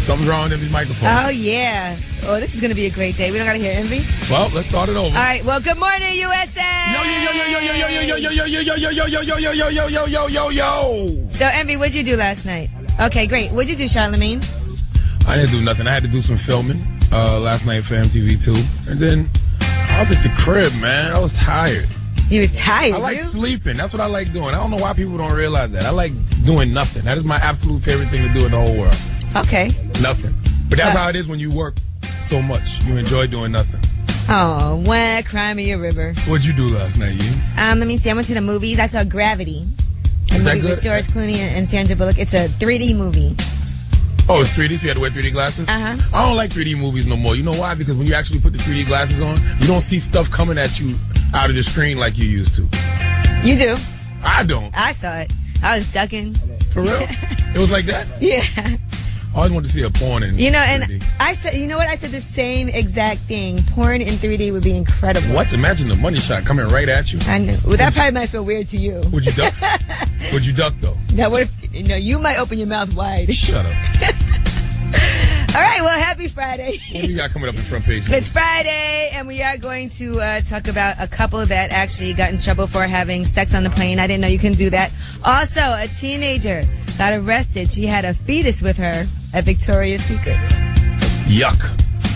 Something's wrong with Envy's microphone. Oh, yeah. Oh, this is going to be a great day. We don't got to hear Envy. Well, let's start it over. All right. Well, good morning, USA. Yo. So, Envy, what'd you do last night? Okay, great. What'd you do, Charlamagne? I didn't do nothing. I had to do some filming last night for MTV, too. And then I was at the crib, man. I was tired. You was tired, I like sleeping. That's what I like doing. I don't know why people don't realize that. I like doing nothing. That is my absolute favorite thing to do in the whole world. Okay. Nothing. But that's how it is when you work so much. You enjoy doing nothing. Oh, wah, cry me a river. What'd you do last night, you? Let me see. I went to the movies. I saw Gravity. Is that good? With George Clooney and Sandra Bullock. It's a 3D movie. Oh, it's 3D, so you had to wear 3D glasses? Uh-huh. I don't like 3D movies no more. You know why? Because when you actually put the 3D glasses on, you don't see stuff coming at you out of the screen like you used to. You do. I don't. I saw it. I was ducking. For real? It was like that? Yeah. I always wanted to see a porn in 3D. And I said, you know what? I said the same exact thing. Porn in 3D would be incredible. What? Imagine the money shot coming right at you. I know. Well, that probably might feel weird to you. Would you duck? Would you duck, though? Now, what if, you might open your mouth wide. Shut up. All right, well, happy Friday. What do you got coming up in front page? It's Friday, and we are going to talk about a couple that actually got in trouble for having sex on the plane. I didn't know you can do that. Also, a teenager got arrested. She had a fetus with her at Victoria's Secret. Yuck.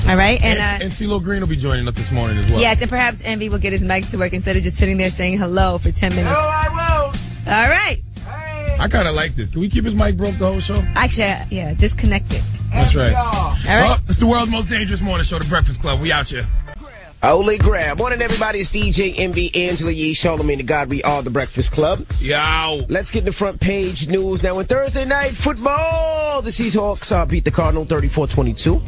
All right, and CeeLo Green will be joining us this morning as well. Yes, and perhaps Envy will get his mic to work instead of just sitting there saying hello for 10 minutes. No, I won't. All right. Hey. I kind of like this. Can we keep his mic broke the whole show? Actually, yeah, disconnect it. That's right. All right. Well, it's the world's most dangerous morning show, The Breakfast Club. We out here. Holy grab. Morning, everybody. It's DJ Envy, Angela Yee, Charlamagne the God. We are The Breakfast Club. Yo. Let's get in the front page news now. In Thursday night football, the Seahawks beat the Cardinals 34-22.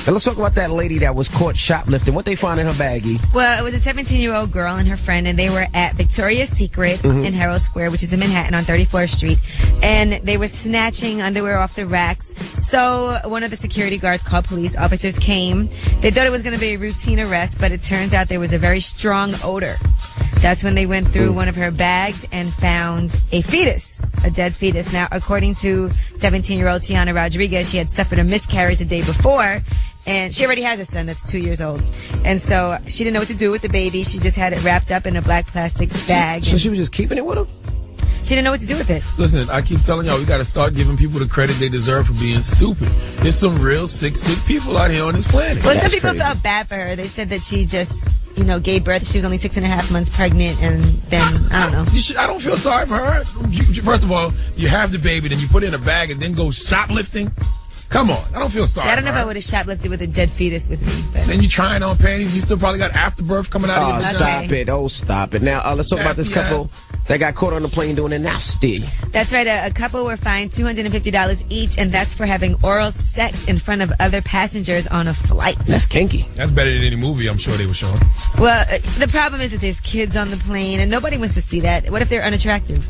And let's talk about that lady that was caught shoplifting. What they find in her baggie? Well, it was a 17-year-old girl and her friend, and they were at Victoria's Secret in Herald Square, which is in Manhattan on 34th Street. And they were snatching underwear off the racks. So one of the security guards called police. Officers came. They thought it was going to be a routine arrest, but it turns out there was a very strong odor. That's when they went through one of her bags and found a fetus, a dead fetus. Now, according to 17-year-old Tiana Rodriguez, she had suffered a miscarriage the day before, and she already has a son that's 2 years old. And so she didn't know what to do with the baby. She just had it wrapped up in a black plastic bag. So she was just keeping it with her? She didn't know what to do with it. Listen, I keep telling y'all, we got to start giving people the credit they deserve for being stupid. There's some real sick people out here on this planet. Well, some people felt bad for her. They said that she just, gave birth. She was only 6.5 months pregnant, and then, I don't know. I don't feel sorry for her. First of all, you have the baby, then you put it in a bag, and then go shoplifting. Come on. I don't feel sorry. I don't know if I would have shoplifted with a dead fetus with me. But. Then you trying on panties. You still probably got afterbirth coming out of your vagina. Stop it. Now, let's talk about this couple that got caught on the plane doing a nasty. That's right. A couple were fined $250 each, and that's for having oral sex in front of other passengers on a flight. That's kinky. That's better than any movie I'm sure they were showing. Well, the problem is that there's kids on the plane, and nobody wants to see that. What if they're unattractive?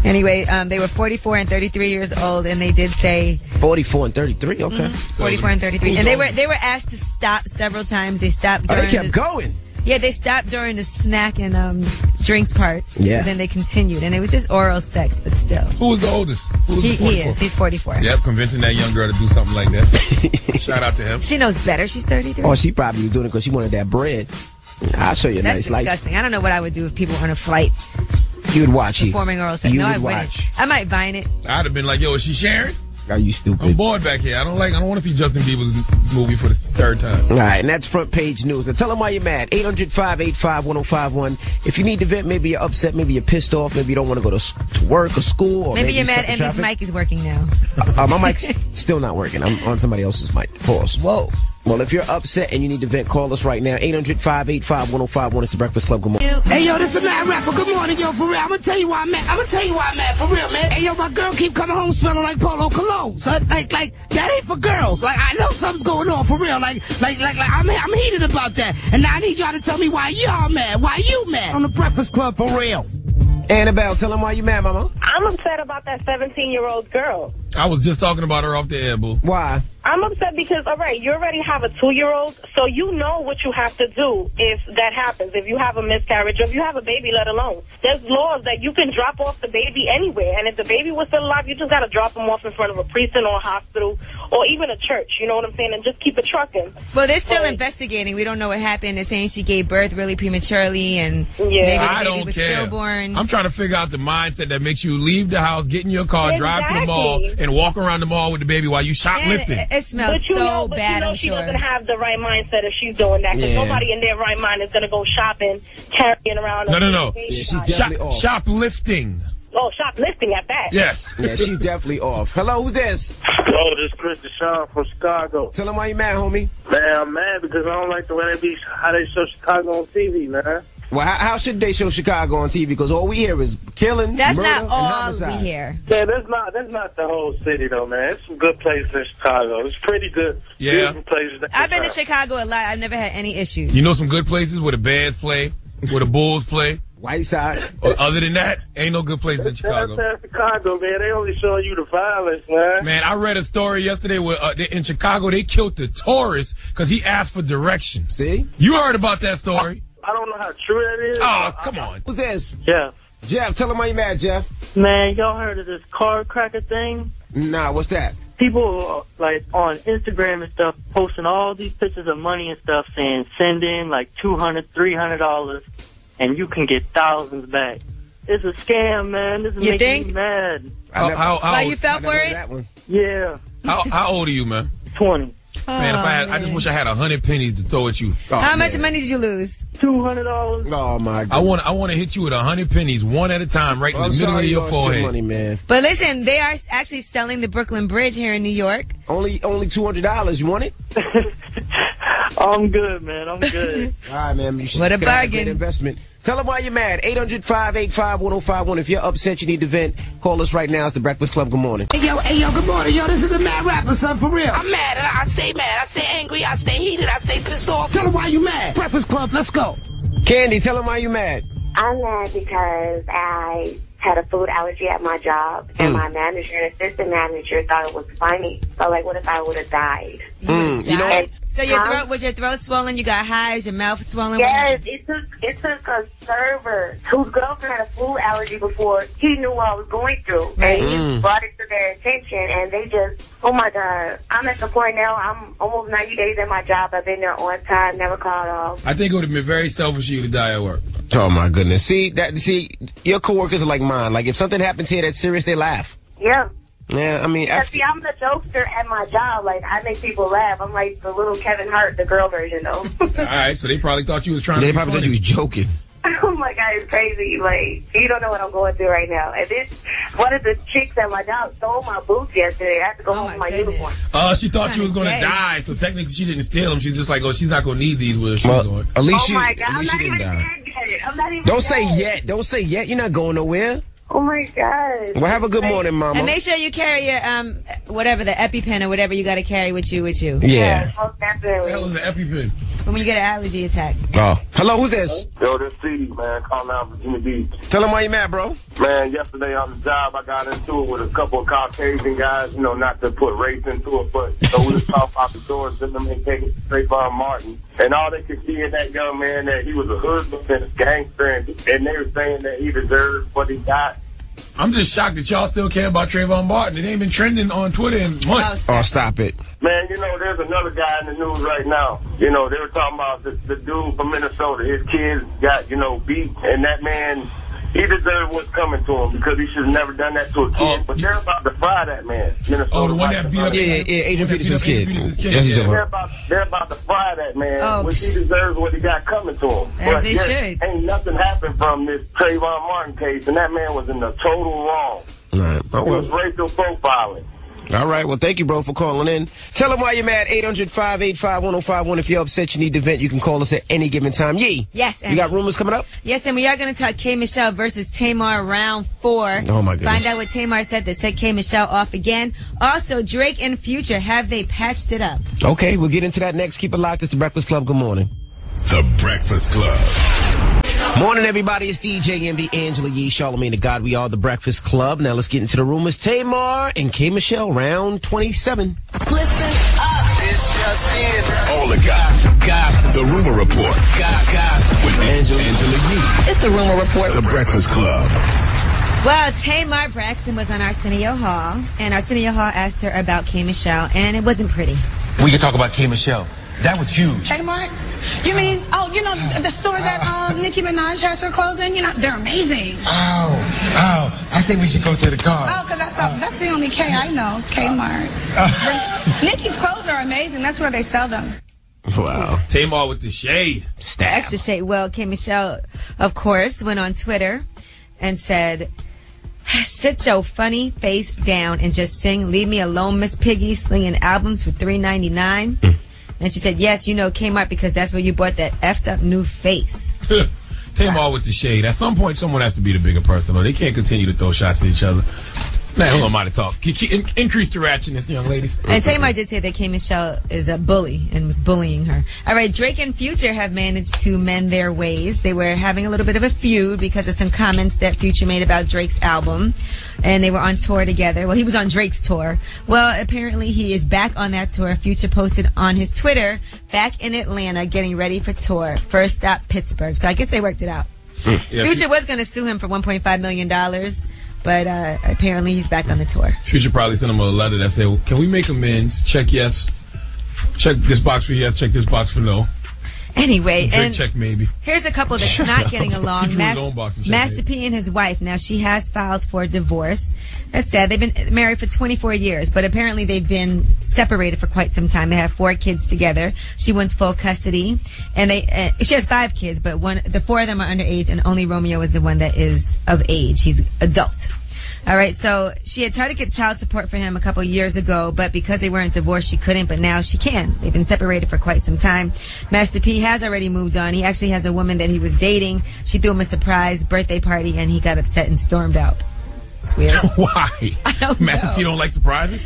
Anyway, they were 44 and 33 years old, and they did say 44 and 33. Okay, 44 and 33, and they were asked to stop several times. They stopped. They kept going. Yeah, they stopped during the snack and drinks part. Yeah, but then they continued, and it was just oral sex, but still. Who was the oldest? He is. He's 44. Yep, convincing that young girl to do something like that. Shout out to him. She knows better. She's 33. Oh, she probably was doing it because she wanted that bread. I'll show you a nice life. That's disgusting. I don't know what I would do if people were on a flight. You would watch it. Performing oral sex. No, I wouldn't. I might Vine it. I'd have been like, yo, is she sharing? Are you stupid? I'm bored back here. I don't want to see Justin Bieber's movie for the third time. All right, and that's front page news. Now tell them why you're mad. 800-585-1051. If you need to vent, maybe you're upset, maybe you're pissed off, maybe you don't want to go to work or school. Or maybe you're mad Envy's mic is working now. My mic's still not working. I'm on somebody else's mic. Pause. Whoa. Well, if you're upset and you need to vent, call us right now. 800-585-1051. It's The Breakfast Club. Good morning. Hey, yo, this is a mad rapper. Good morning, yo, for real. I'm gonna tell you why I'm mad. For real, man. Hey, yo, my girl keep coming home smelling like Polo Cologne. So, like, that ain't for girls. Like, I know something's going on, for real. Like, I'm heated about that. And now I need y'all to tell me why y'all mad. Why you mad? On The Breakfast Club, for real. Annabelle, tell them why you mad, mama. I'm upset about that 17-year-old girl. I was just talking about her off the air, boo. Why? I'm upset because, all right, you already have a 2-year-old, so you know what you have to do if that happens. If you have a miscarriage or if you have a baby, let alone. There's laws that you can drop off the baby anywhere, and if the baby was still alive, you just got to drop him off in front of a precinct or a hospital or even a church, you know what I'm saying, and just keep it trucking. Well, they're still investigating. We don't know what happened. They're saying she gave birth really prematurely, and maybe the baby was stillborn. I'm trying to figure out the mindset that makes you leave the house, get in your car, drive to the mall, and walk around the mall with the baby while you shoplifting. It smells so bad, I'm sure. She doesn't have the right mindset if she's doing that, because nobody in their right mind is going to go shopping, carrying around. No. She's definitely off. Shoplifting. Oh, shoplifting at that. Yes. Yeah, she's definitely off. Hello, who's this? Hello, this is Chris Deshaun from Chicago. Tell them why you mad, homie. Man, I'm mad because I don't like the way how they show Chicago on TV, man. Well, how should they show Chicago on TV? Because all we hear is killing, That's murder, not and all homicide. we hear. Yeah, that's not the whole city, though, man. It's some good places in Chicago. It's pretty good. Yeah. Places I've been to Chicago a lot. I've never had any issues. You know some good places where the Bears play, where the Bulls play? White Sox. Other than that, ain't no good place in Chicago. That's Chicago, man. They only show you the violence, man. Man, I read a story yesterday where in Chicago they killed the tourist because he asked for directions. See? You heard about that story? I don't know how true that is. Oh, come on. Who's this? Jeff. Jeff, tell them why you mad, Jeff. Man, y'all heard of this card cracker thing? Nah, what's that? People, like, on Instagram and stuff, posting all these pictures of money and stuff saying send in, like, $200, $300, and you can get thousands back. It's a scam, man. This is making me mad. How you fell for it? That one. Yeah. How old are you, man? 20. Man, I just wish I had 100 pennies to throw at you. How much money did you lose? $200. Oh my God. I want to hit you with 100 pennies, one at a time, right in the middle of your forehead. Money, man. But listen, they are actually selling the Brooklyn Bridge here in New York. Only $200. You want it? I'm good, man. I'm good. All right, man. You should What a have bargain. great investment. Tell them why you're mad. 800-585-1051. If you're upset, you need to vent. Call us right now. It's the Breakfast Club. Good morning. Hey, yo, good morning. Yo, this is the Mad Rapper, son, for real. I'm mad. I stay mad. I stay angry. I stay heated. I stay pissed off. Tell them why you mad. Breakfast Club, let's go. Candy, tell them why you mad. I'm mad because I had a food allergy at my job, and my manager and assistant manager thought it was funny. So, like, what if I would have died? You know what? So was your throat swollen? You got hives? Your mouth swollen? Yes, it took a server whose girlfriend had a food allergy before. He knew what I was going through, and he brought it to their attention, and they just, oh my God. I'm at the point now, I'm almost 90 days at my job. I've been there on time, never called off. I think it would have been very selfish of you to die at work. Oh my goodness. See, your coworkers are like mine. Like, if something happens here that's serious, they laugh. Yeah. Yeah, I mean, See, I'm the jokester at my job. Like, I make people laugh. I'm like the little Kevin Hart, the girl version, though. All right, so they probably thought you was trying to be probably funny. thought you was joking. Oh my God, it's crazy. Like, you don't know what I'm going through right now. And one of the chicks at my job stole my boots yesterday. I had to go home with my uniform. She thought she was going to die, so technically she didn't steal them. She's just like, oh, she's not going to need these where she's going. At least Oh my God, at I'm least not you even didn't die. dead yet. I'm not even Don't dead. say yet. Don't say yet. You're not going nowhere. Oh my God. Well, have a good morning, Mama. And make sure you carry your whatever, the EpiPen or whatever you got to carry with you. Yeah. Most definitely. What the hell is the EpiPen? When you get an allergy attack. Oh. Hello, who's this? Yo, this C, man. Calling out Virginia Beach. Tell them why you mad, bro. Man, yesterday on the job, I got into it with a couple of Caucasian guys, you know, not to put race into it, but we was talking about the doors, them ain't taking Trayvon Martin. And all they could see in that young man that he was a hoodlum and a gangster, and they were saying that he deserved what he got. I'm just shocked that y'all still care about Trayvon Martin. It ain't been trending on Twitter in months. Oh, stop it. Man, you know, there's another guy in the news right now. You know, they were talking about the dude from Minnesota. His kids got, beat, and that man, he deserved what's coming to him because he should have never done that to a kid. But they're about to fry that man. Minnesota. Oh, the one that beat up... Yeah, Adrian Peterson's kid. They're about to fry that man, which he deserves what he got coming to him. As they should. Ain't nothing happened from this Trayvon Martin case, and that man was in the total wrong. All right. It was racial profiling. All right. Well, thank you, bro, for calling in. Tell them why you're mad. 800-585-1051. If you're upset, you need to vent. You can call us at any given time. Yee. Yes. You got rumors coming up? Yes, and we are going to talk K. Michelle versus Tamar round 4. Oh, my goodness. Find out what Tamar said that set K. Michelle off again. Also, Drake and Future, have they patched it up? Okay, we'll get into that next. Keep it locked. It's the Breakfast Club. Good morning. The Breakfast Club. Morning, everybody. It's DJ MB, Angela Yee, Charlamagne the God. We are the Breakfast Club. Now let's get into the rumors. Tamar and K. Michelle, round 27. Listen up. It's just in. All the gossip. The Rumor Report. Gossip. With Angela Yee. It's the Rumor Report. The Breakfast Club. Well, Tamar Braxton was on Arsenio Hall, and Arsenio Hall asked her about K. Michelle, and it wasn't pretty. We can talk about K. Michelle. That was huge. Kmart? You mean, the store that Nicki Minaj has her clothes in? They're amazing. Oh, I think we should go to the car. Oh, because that's the only K I know is Kmart. Nicki's clothes are amazing. That's where they sell them. Wow. Tamar with the shade. Stab. Extra shade. Well, K. Michelle, of course, went on Twitter and said, "Sit your funny face down and just sing Leave Me Alone, Miss Piggy, slinging albums for $3.99. And she said, yes, Kmart, because that's where you bought that effed up new face. Tamar with the shade. At some point, someone has to be the bigger person, or they can't continue to throw shots at each other. Man, who am I to talk? Increase the ratchetness, young ladies. And Tamar did say that K. Michelle is a bully and was bullying her. All right, Drake and Future have managed to mend their ways. They were having a little bit of a feud because of some comments that Future made about Drake's album. And they were on tour together. Well, he was on Drake's tour. Well, apparently he is back on that tour. Future posted on his Twitter, back in Atlanta, getting ready for tour. First stop, Pittsburgh. So I guess they worked it out. Yeah, Future was going to sue him for $1.5 million. But apparently he's back on the tour. Future probably sent him a letter that said, can we make amends? Check yes. Check this box for yes. Check this box for no. Anyway, and check maybe. Here's a couple that's not getting along. Master P and his wife. Now, she has filed for divorce. That's sad. They've been married for 24 years, but apparently they've been separated for quite some time. They have 4 kids together. She wants full custody, and she has 5 kids, but the 4 of them are underage, and only Romeo is the one that is of age. He's adult. All right, so she had tried to get child support for him a couple years ago, but because they weren't divorced, she couldn't, but now she can. They've been separated for quite some time. Master P has already moved on. He actually has a woman that he was dating. She threw him a surprise birthday party, and he got upset and stormed out. It's weird. Why? I don't Master P don't like surprises?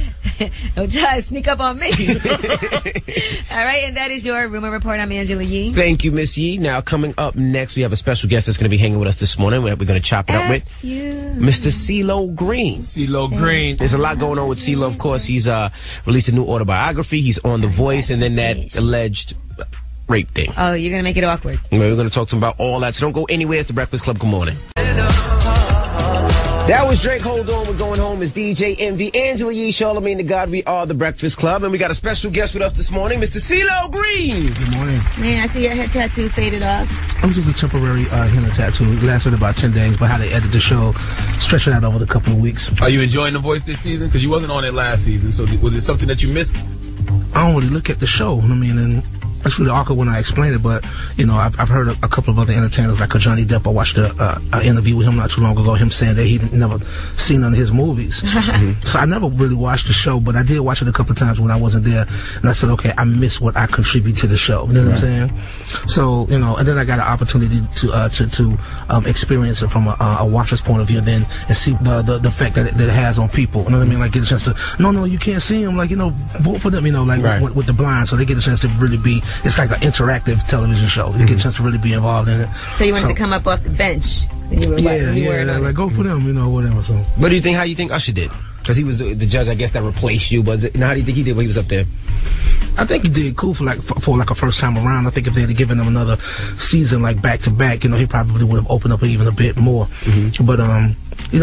Don't try to sneak up on me. All right, and that is your Rumor Report. I'm Angela Yee. Thank you, Miss Yee. Now, coming up next, we have a special guest that's going to be hanging with us this morning. We're going to chop it up with Mr. CeeLo Green. CeeLo Green. There's a lot going on with CeeLo, of course. He's released a new autobiography. He's on The Voice, and then that alleged rape thing. Oh, you're going to make it awkward. We're going to talk to him about all that, so don't go anywhere. It's The Breakfast Club. Good morning. That was Drake. Hold on, we're going home. It's DJ Envy, Angela Yee, Charlamagne the God. We are The Breakfast Club, and we got a special guest with us this morning, Mr. CeeLo Green. Good morning. Man, I see your head tattoo faded off. It was just a temporary henna tattoo. It lasted about 10 days, but how they edit the show, stretch it out over the couple of weeks. Are you enjoying The Voice this season? Because you wasn't on it last season, so was it something that you missed? I don't really look at the show, and it's really awkward when I explain it, but, I've heard a couple of other entertainers, like Johnny Depp. I watched an interview with him not too long ago, him saying that he'd never seen none of his movies. So I never really watched the show, but I did watch it a couple of times when I wasn't there, and I said, okay, I miss what I contribute to the show. You know what I'm saying? So, and then I got an opportunity to experience it from a watcher's point of view, then, and see the effect that it has on people. You know what I mean? Like, get a chance to, no, you can't see them, like, vote for them, with the blind, so they get a chance to really be. It's like an interactive television show. You get a chance to really be involved in it. So you wanted to come up off the bench when you were like go for them, whatever. So, what do you think? How you think Usher did? Because he was the judge, I guess, that replaced you. But how do you think he did when he was up there? I think he did cool for a first time around. I think if they had given him another season back to back, he probably would have opened up even a bit more. But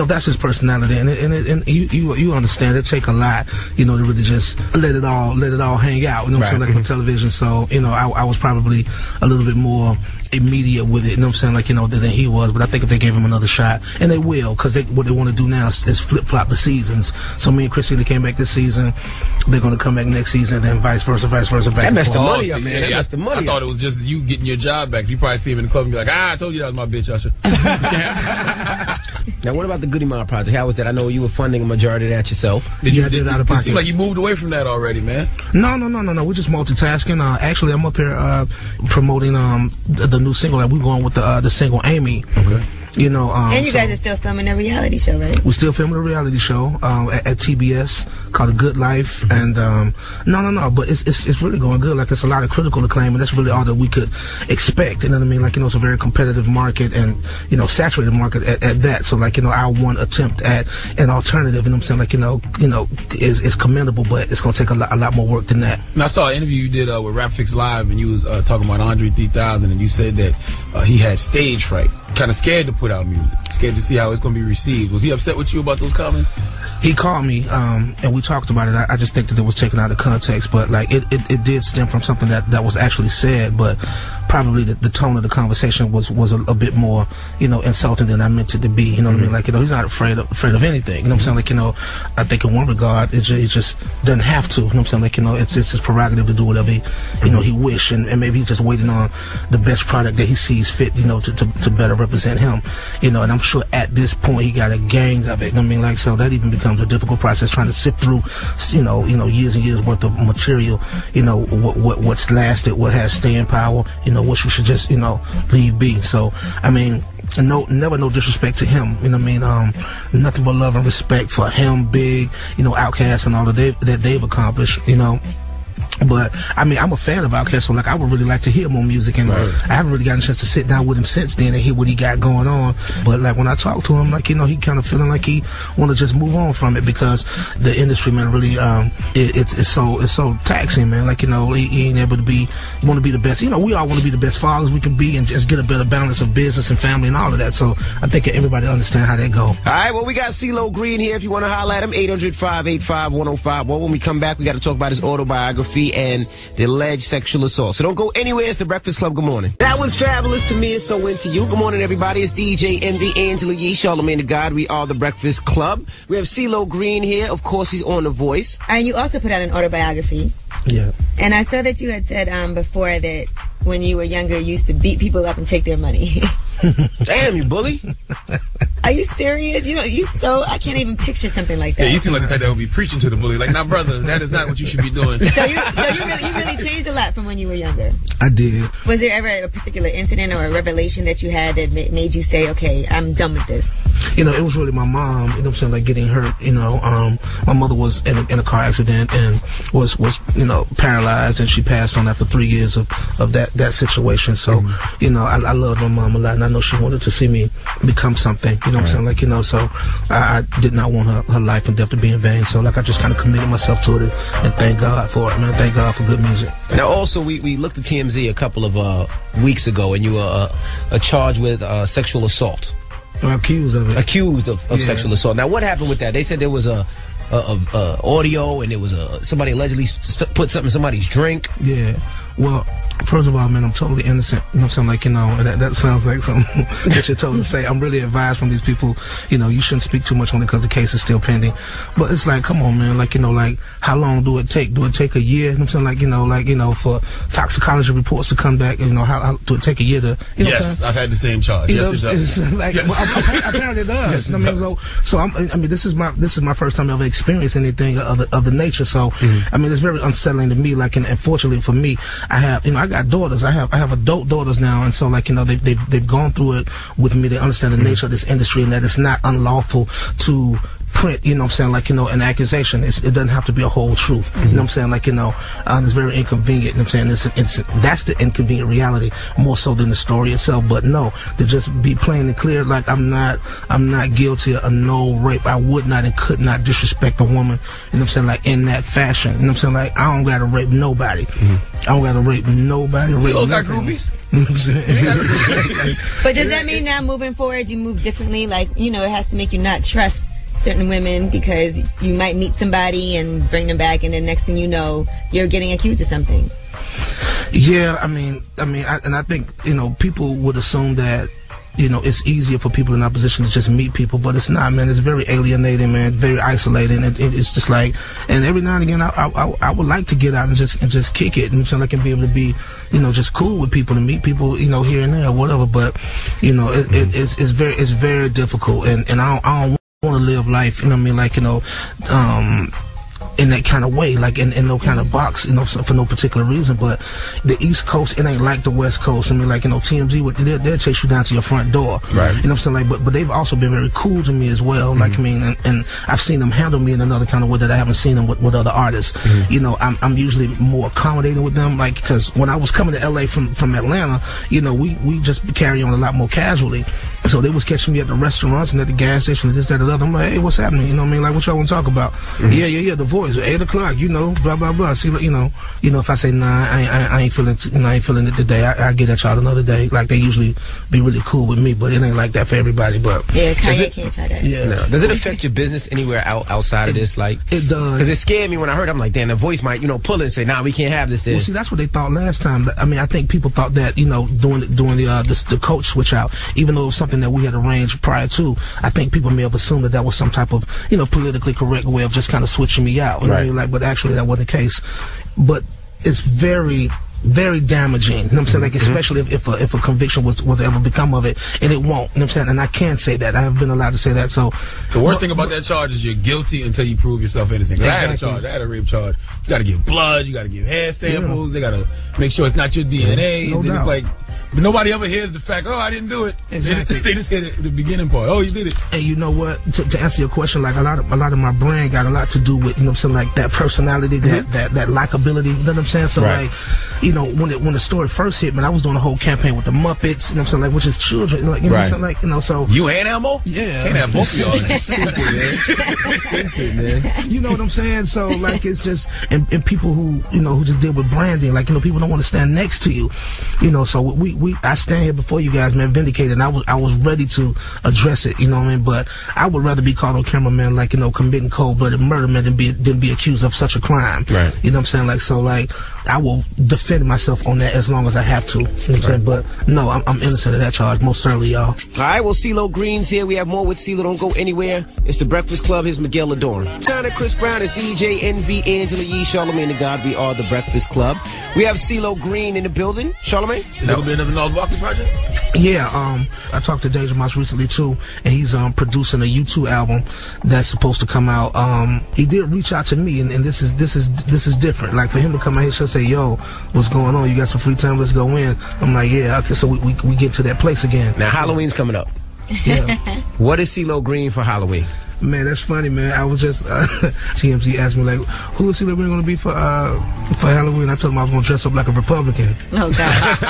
that's his personality, and you understand it take a lot, to really just let it all hang out. You know what I'm saying, like on television. So I was probably a little bit more immediate with it. You know what I'm saying, than he was. But I think if they gave him another shot, and they will, because what they want to do now is flip flop the seasons. So me and Christina came back this season. They're going to come back next season, and then vice versa. Back. That messed the money up, man. That messed the money. I thought it was just you getting your job back. You probably see him in the club and be like, I told you that was my bitch, Usher. Now, what about the Goody Mob project? How was that? I know you were funding a majority of that yourself. Did you? I did out of pocket. It seemed like you moved away from that already, man. No. We're just multitasking. Actually, I'm up here promoting the new single that we're going with the single Amy. Okay. And you guys are still filming a reality show, right? We're still filming a reality show at TBS called A Good Life, and but it's really going good. Like, it's a lot of critical acclaim, and that's really all that we could expect. You know what I mean? Like, it's a very competitive market, and saturated market at that. So, like, our one attempt at an alternative, you know what I'm saying? Like, is commendable, but it's going to take a lot more work than that. And I saw an interview you did with Rap Fix Live, and you was talking about Andre 3000, and you said that he had stage fright. kind of scared to put out music, scared to see how it's going to be received. Was he upset with you about those comments? He called me, and we talked about it. I just think that it was taken out of context, but like it did stem from something that was actually said, but probably the tone of the conversation was a bit more, insulting than I meant it to be. You know what I mean? Like, he's not afraid of anything. You know what I'm saying? Like, I think in one regard, it just doesn't have to. You know what I'm saying? Like, it's his prerogative to do whatever he wish, and maybe he's just waiting on the best product that he sees fit, to better represent him. And I'm sure at this point he got a gang of it. You know what I mean? Like, so that even becomes a difficult process trying to sift through, years and years worth of material. What's lasted, what has staying power. What you should just, leave be. So, I mean, never no disrespect to him. You know what I mean? Nothing but love and respect for him, Big, Outkast and all that they've accomplished, But I mean, I'm a fan of Outkast, so like I would really like to hear more music, and I haven't really gotten a chance to sit down with him since then and hear what he got going on. But like when I talk to him, like he kind of feeling like he want to just move on from it because the industry, man, really it's so taxing, man. Like he ain't able to want to be the best. We all want to be the best fathers we can be and just get a better balance of business and family and all of that. So I think everybody understand how that go. All right, well we got CeeLo Green here. If you want to holler at him, 800-585-1051. Well, when we come back, we got to talk about his autobiography and the alleged sexual assault. So don't go anywhere. It's the Breakfast Club. Good morning. That was fabulous to me and so into you. Good morning, everybody. It's DJ Envy, Angela Yee, Charlamagne the God. We are the Breakfast Club. We have CeeLo Green here. Of course, he's on The Voice. And you also put out an autobiography. Yeah. And I saw that you had said before that when you were younger, you used to beat people up and take their money. Damn, you bully. Are you serious? I can't even picture something like that. Yeah, you seem like the type that would be preaching to the bully. Like, nah, brother, that is not what you should be doing. So you really changed a lot from when you were younger. I did. Was there ever a particular incident or a revelation that you had that made you say, okay, I'm done with this? It was really my mom, what I'm saying, like getting hurt, my mother was in a car accident and was paralyzed, and she passed on after 3 years of that situation. So, I loved my mom a lot, and I know she wanted to see me become something, what I'm saying, like, so I did not want her life and death to be in vain. So, like, I just kind of committed myself to it, and thank God for it, man. Thank God for good music. Now, also, we looked at TMZ a couple of weeks ago, and you were charged with sexual assault. Accused of it. Accused of sexual assault. Now, what happened with that? They said there was a audio, and there was somebody allegedly put something in somebody's drink. Yeah. Well, first of all, man, I'm totally innocent. I'm saying, like, and that sounds like something that you're told to say. I'm really advised from these people, you shouldn't speak too much on it because the case is still pending. But it's like, come on, man, like, like, how long do it take? Do it take a year? I'm saying, like, for toxicology reports to come back, how do it take a year to, Yes, I've had the same charge. Yes, it does. It's like, yes. Well, apparently it does. Yes, it does. So this is my first time ever experiencing anything of the nature. So, it's very unsettling to me. Like, and fortunately for me, I have, I got daughters. I have adult daughters now, and so, like, they've gone through it with me. They understand the nature of this industry and that it's not unlawful to print, like, an accusation. It doesn't have to be a whole truth. You know what I'm saying? Like, it's very inconvenient. You know what I'm saying? That's the inconvenient reality more so than the story itself. But no, to just be plain and clear, like, I'm not guilty of no rape. I would not and could not disrespect a woman. You know what I'm saying? Like, in that fashion. You know what I'm saying? Like, I don't gotta rape nobody. I don't gotta rape nobody. So you all got groupies? But does that mean now moving forward you move differently? Like, it has to make you not trust certain women because you might meet somebody and bring them back, and then next thing you know, you're getting accused of something. Yeah, I think people would assume that it's easier for people in our position to just meet people, but it's not, man. It's very alienating, man. Very isolating. It's just like, and every now and again, I would like to get out and just kick it, and so I can be able to be, just cool with people and meet people, here and there or whatever. But, it's very difficult, and I don't want to live life, like, in that kind of way, like in no kind of box, for no particular reason. But the East Coast, it ain't like the West Coast. Like, TMZ, they'll chase you down to your front door. Right. You know what I'm saying? Like, but they've also been very cool to me as well. Like, and I've seen them handle me in another kind of way that I haven't seen them with other artists. I'm usually more accommodating with them, like, because when I was coming to LA from Atlanta, we just carry on a lot more casually. So they was catching me at the restaurants and at the gas station and this, that, and the other. I'm like, hey, what's happening? You know what I mean? Like, what y'all want to talk about? Yeah, the voice, 8 o'clock, you know, blah, blah, blah. See, you know, if I say, nah, I ain't feeling it today, I get at y'all another day. Like, they usually be really cool with me, but it ain't like that for everybody. But yeah, Kanye can't try that. Yeah. No. Does it affect your business anywhere outside of this? Like, it does. Because it scared me when I heard it. I'm like, damn, the voice might, you know, pull it and say, nah, we can't have this. Well, see, that's what they thought last time. I mean, I think people thought that, you know, doing the coach switch out, even though it was something that we had arranged prior to, I think people may have assumed that was some type of, you know, politically correct way of just kind of switching me out. You know what I mean? Like, but actually that wasn't the case. But it's very, very damaging. You know what I'm saying? Like, especially if a conviction was to ever become of it, and it won't. You know what I'm saying? And I can't say that. I haven't been allowed to say that. So the worst thing about that charge is you're guilty until you prove yourself innocent. Exactly. I had a charge. I had a rape charge. You got to give blood. You got to give hair samples. They got to make sure it's not your DNA. No doubt. It's like, but nobody ever hears the fact, oh, I didn't do it. Exactly. They just hear the beginning part. Oh, you did it. And you know what? To answer your question, like a lot of my brand got a lot to do with, you know what I'm saying, like that personality, that likability. You know what I'm saying? So like, you know, when the story first hit, man, I was doing a whole campaign with the Muppets. You know what I'm saying? Like, which is children. Like, you know what I'm saying? Like, you know, so you and Elmo? Yeah. Can't have both of y'all. Stupid, man. You know what I'm saying? So like, it's just and people who, you know, who just deal with branding, like, you know, people don't want to stand next to you. You know, so I stand here before you guys, man, vindicated. And I was ready to address it, you know what I mean? But I would rather be caught on camera, man, like, you know, committing cold-blooded murder, man, than be accused of such a crime. Right. You know what I'm saying? Like, so, like, I will defend myself on that as long as I have to. You know what I'm saying? But no, I'm innocent of that charge, most certainly, y'all. All right, well, CeeLo Green's here. We have more with CeeLo. Don't go anywhere. It's the Breakfast Club. Here's Miguel Adorn. Down at Chris Brown is DJ Envy, Angela Yee, Charlamagne the God. We are the Breakfast Club. We have CeeLo Green in the building. Charlamagne? Never been of the North Walker Project? Yeah, I talked to Deja Mouse recently too, and he's producing a U2 album that's supposed to come out. He did reach out to me, and this is different. Like, for him to come out here and say, "Yo, what's going on? You got some free time? Let's go in." I'm like, "Yeah, okay." So we get to that place again. Now Halloween's coming up. Yeah. What is CeeLo Green for Halloween? Man, that's funny, man. I was just TMZ asked me, like, who is CeeLo Green going to be for Halloween? I told him I was going to dress up like a Republican. Oh God.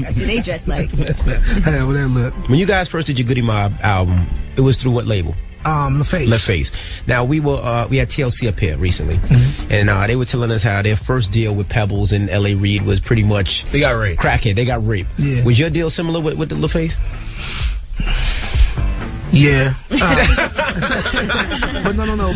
What do they dress like? Hey, well, that look. When you guys first did your Goody Mob album, it was through what label? LaFace. LaFace. Now we had TLC up here recently, and they were telling us how their first deal with Pebbles and L.A. Reid was pretty much they got raped. Crackhead. They got raped. Yeah. Was your deal similar with the LaFace? Yeah. But no.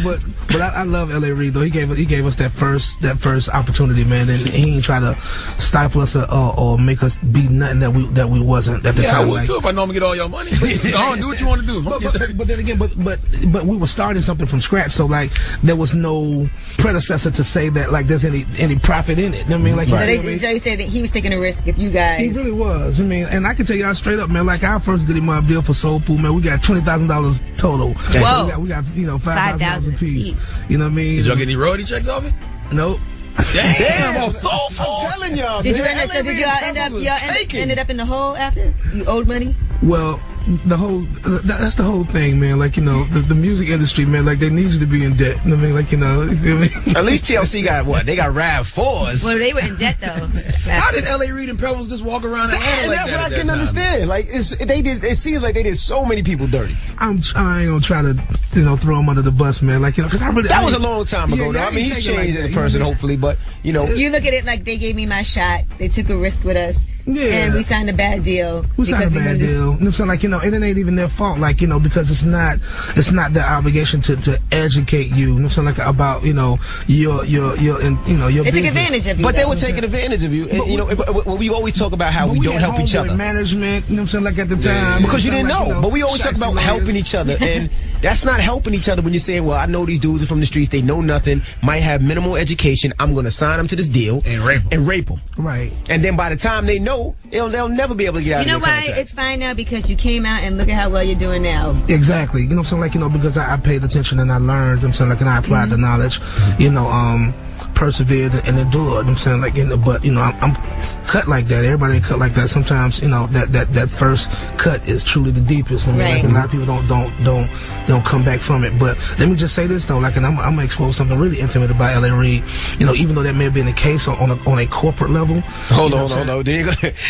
But I love L.A. Reid though. He gave us that first opportunity, man, and he ain't try to stifle us or make us be nothing that we wasn't at the time. I would too if I know I'm gonna get all your money. Go on, do what you want to do. But then again, but we were starting something from scratch, so like there was no predecessor to say that like there's any profit in it. You know what I mean? Like, so you said that he was taking a risk if you guys. He really was. I mean, and I can tell y'all straight up, man. Like our first Goody Mob deal for Soul Food, man, we got $20,000 total. Whoa. So we got you know $5,000 a piece. You know what I mean? Did y'all get any royalty checks off it? Nope. Damn, on Soul Food. I'm telling y'all. Did you ended up in the hole after you owed money? Well, that's the whole thing, man. Like, you know, the music industry, man, like they need you to be in debt. You know what I mean? Like, you know, you feel me? At least TLC got what? They got RAV4s. Well, they were in debt though. How did L.A. Reid and Pebbles just walk around and that's what I couldn't understand. Like, it seems like they did so many people dirty. I ain't gonna try to, you know, throw them under the bus, man. Like, you know, because that was a long time ago. Though. I mean, he's changed as a person, hopefully, but you know, you look at it like they gave me my shot. They took a risk with us. Yeah. And we signed a bad deal. We signed a bad deal. You know what I'm saying? Like, you know, and it ain't even their fault. Like, you know, because it's not their obligation to educate you. You know what I'm saying? Like, about, you know, your They took advantage of you. But they were taking advantage of you. And, you know, we always talk about how we don't help each other. Management, you know what I'm saying? Like, at the time. Because you didn't know. You know, but we always talk about helping each other. And that's not helping each other when you're saying, well, I know these dudes are from the streets. They know nothing. Might have minimal education. I'm going to sign them to this deal. And rape them. Right. And then by the time they know, they'll never be able to get out of their contract. You know why it's fine now? Because you came out and look at how well you're doing now. Exactly. You know what I'm saying? Like, you know, because I paid attention and I learned, you know what I'm saying? Like, and I applied the knowledge, you know, persevered and endured, you know what I'm saying? Like, you know, but, you know, I'm cut like that. Everybody ain't cut like that. Sometimes, you know, that first cut is truly the deepest. I mean, like, a lot of people don't come back from it. But let me just say this though, like, and I'm gonna expose something really intimate about L.A. Reid. You know, even though that may have been the case on a corporate level. Hold on.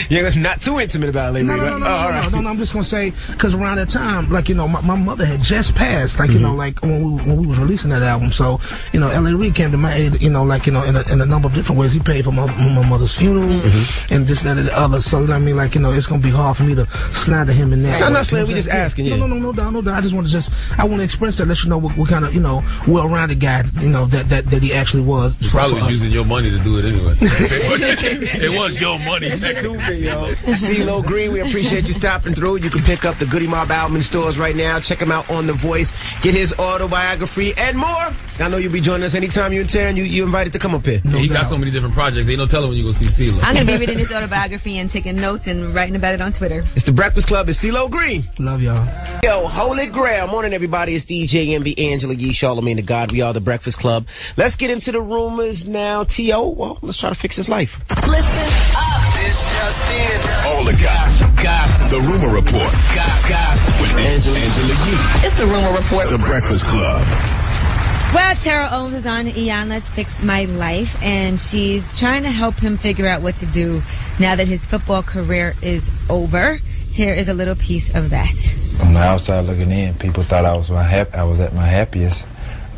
You're not too intimate about L.A. Reid. No, I'm just gonna say, because around that time, like, you know, my mother had just passed, like, you know, like when we was releasing that album. So, you know, L.A. Reid came to my aid, you know, like, you know, in a number of different ways. He paid for my mother's funeral and this, that, and the other. So, you know what I mean? Like, you know, it's gonna be hard for me to slander him in that. I'm not slandering, we just asking you. No doubt. I just want to express that, let you know what kind of, you know, well-rounded guy, you know, that he actually was. He probably was using your money to do it anyway. It was your money. Stupid, yo. CeeLo Green, we appreciate you stopping through. You can pick up the Goody Mob album in stores right now. Check him out on The Voice. Get his autobiography and more. I know you'll be joining us anytime you're in town. You invited to come up here. He got so many different projects. Ain't no telling when you go see CeeLo. I'm going to be reading his autobiography and taking notes and writing about it on Twitter. It's The Breakfast Club. It's CeeLo Green. Love y'all. Yo, Holy Grail. Morning, everybody. It's DJ Envy, Angela Yee, Charlamagne the God. We are The Breakfast Club. Let's get into the rumors now. T.O., well, let's try to fix his life. Listen up. This just in. All the gossip. The Rumor Report. Gossip. With Angela Yee. It's The Rumor Report. The Breakfast Club. Well, Tara Owens is on Eon Let's Fix My Life, and she's trying to help him figure out what to do now that his football career is over. Here is a little piece of that. On the outside looking in, people thought I was at my happiest.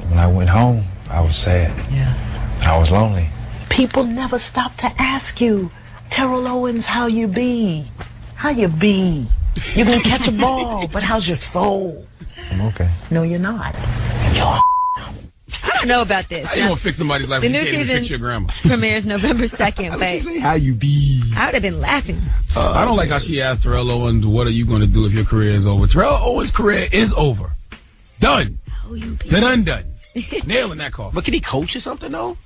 When I went home, I was sad. Yeah. I was lonely. People never stop to ask you, Terrell Owens, how you be? How you be? You can catch a ball, but how's your soul? I'm okay. No, you're not. I don't know about this. How you gonna fix somebody's life? The when new you can't even season fix your grandma? premieres November 2nd. But How you be? I would have been laughing. I don't like how she asked Terrell Owens, "What are you going to do if your career is over?" Terrell Owens' career is over. Done. Done. Nailing that call. But can he coach or something though?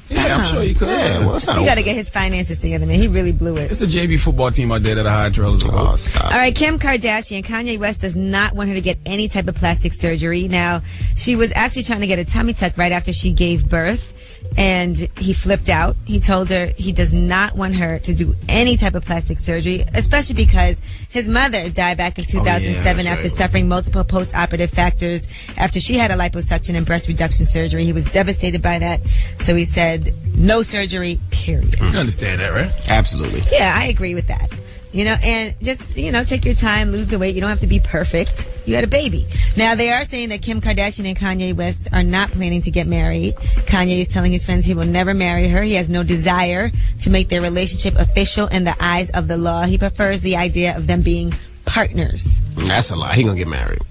Yeah, I'm sure he could. Yeah, well, it's not You got to get his finances together, man. He really blew it. It's a JV football team out there that hired Terrell as well. All right, Kim Kardashian, Kanye West does not want her to get any type of plastic surgery. Now, she was actually trying to get a tummy tuck right after she gave birth, and he flipped out. He told her he does not want her to do any type of plastic surgery, especially because his mother died back in 2007 after suffering multiple post-operative factors after she had a liposuction and breast reduction surgery. He was devastated by that, so he said no surgery, period. You understand that, right? Absolutely. Yeah, I agree with that. You know, and just, you know, take your time, lose the weight. You don't have to be perfect. You had a baby. Now, they are saying that Kim Kardashian and Kanye West are not planning to get married. Kanye is telling his friends he will never marry her. He has no desire to make their relationship official in the eyes of the law. He prefers the idea of them being partners. That's a lie. He's going to get married.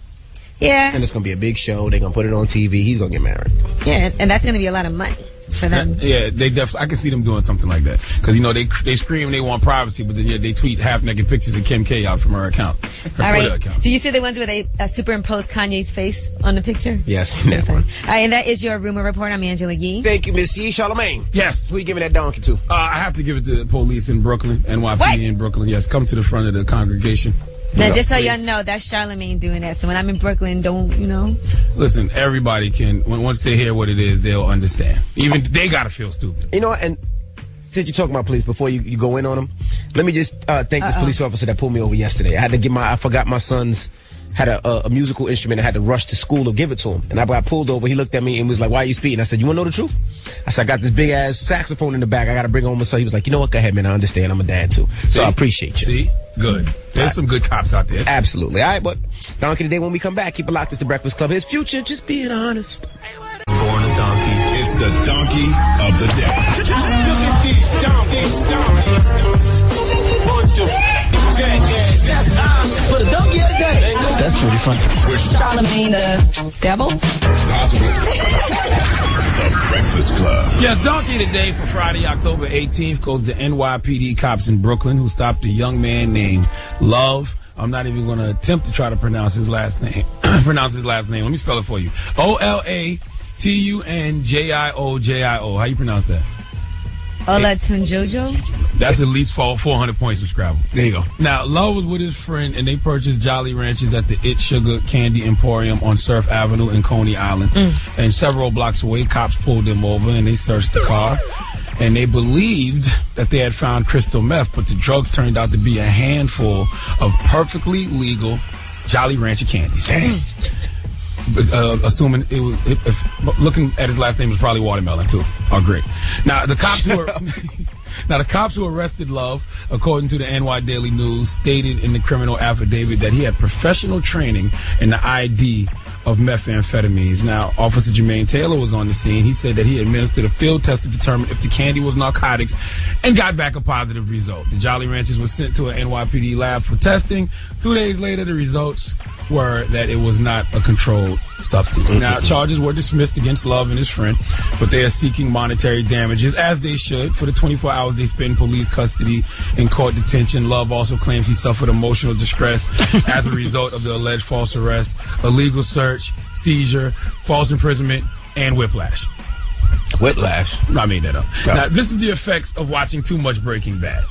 Yeah. And it's going to be a big show. They're going to put it on TV. He's going to get married. Yeah, and that's going to be a lot of money for them. Yeah, they definitely. I can see them doing something like that because, you know, they scream they want privacy, but then they tweet half-naked pictures of Kim K out from her account. Her All right. Twitter account. Do you see the ones where they superimpose Kanye's face on the picture? Yes, that one. All right, and that is your rumor report. I'm Angela Yee. Thank you, Miss Yee. Charlamagne. Yes. Who you giving that donkey to? I have to give it to the police in Brooklyn, NYPD in Brooklyn. Yes, come to the front of the congregation. Now, just so y'all know, that's Charlamagne doing that. So when I'm in Brooklyn, don't, you know. Listen, everybody can, once they hear what it is, they'll understand. Even they got to feel stupid. You know, and since you're talking about police, before you go in on them, let me just thank this police officer that pulled me over yesterday. I forgot my son's had a musical instrument. I had to rush to school to give it to him. And I got pulled over. He looked at me and was like, "Why are you speeding?" I said, "You want to know the truth?" I said, "I got this big-ass saxophone in the back. I got to bring home." So he was like, "You know what? Go ahead, man. I understand. I'm a dad, too." So I appreciate you. See? Good. There's some good cops out there. Absolutely. All right, but donkey today when we come back. Keep it locked. It's The Breakfast Club. His future, just being honest. Born a donkey. It's the donkey of the For the donkey of the day. That's pretty funny. Charlamagne the devil? Possibly. The Breakfast Club. Yes, donkey today for Friday, October 18th goes to NYPD cops in Brooklyn who stopped a young man named Love. I'm not even going to attempt to try to pronounce his last name. Let me spell it for you. Olatunjojo. How you pronounce that? Olatunjojo? That's at least 400 points from Scrabble. There you go. Now, Love was with his friend, and they purchased Jolly Ranchers at the It Sugar Candy Emporium on Surf Avenue in Coney Island. And several blocks away, cops pulled them over, and they searched the car. and they believed that they had found crystal meth, but the drugs turned out to be a handful of perfectly legal Jolly Rancher candies. Assuming it was, looking at his last name was probably watermelon too, or grape. Now the cops who arrested Love, according to the NY Daily News, stated in the criminal affidavit that he had professional training in the ID of methamphetamines. Now, Officer Jermaine Taylor was on the scene. He said that he administered a field test to determine if the candy was narcotics and got back a positive result. The Jolly Ranchers were sent to an NYPD lab for testing. 2 days later, the results were that it was not a controlled substance. Now, charges were dismissed against Love and his friend, but they are seeking monetary damages, as they should, for the 24 hours they spent in police custody and court detention. Love also claims he suffered emotional distress as a result of the alleged false arrest, illegal search, seizure, false imprisonment, and whiplash. Whiplash? I made that up. No. Now, this is the effects of watching too much Breaking Bad.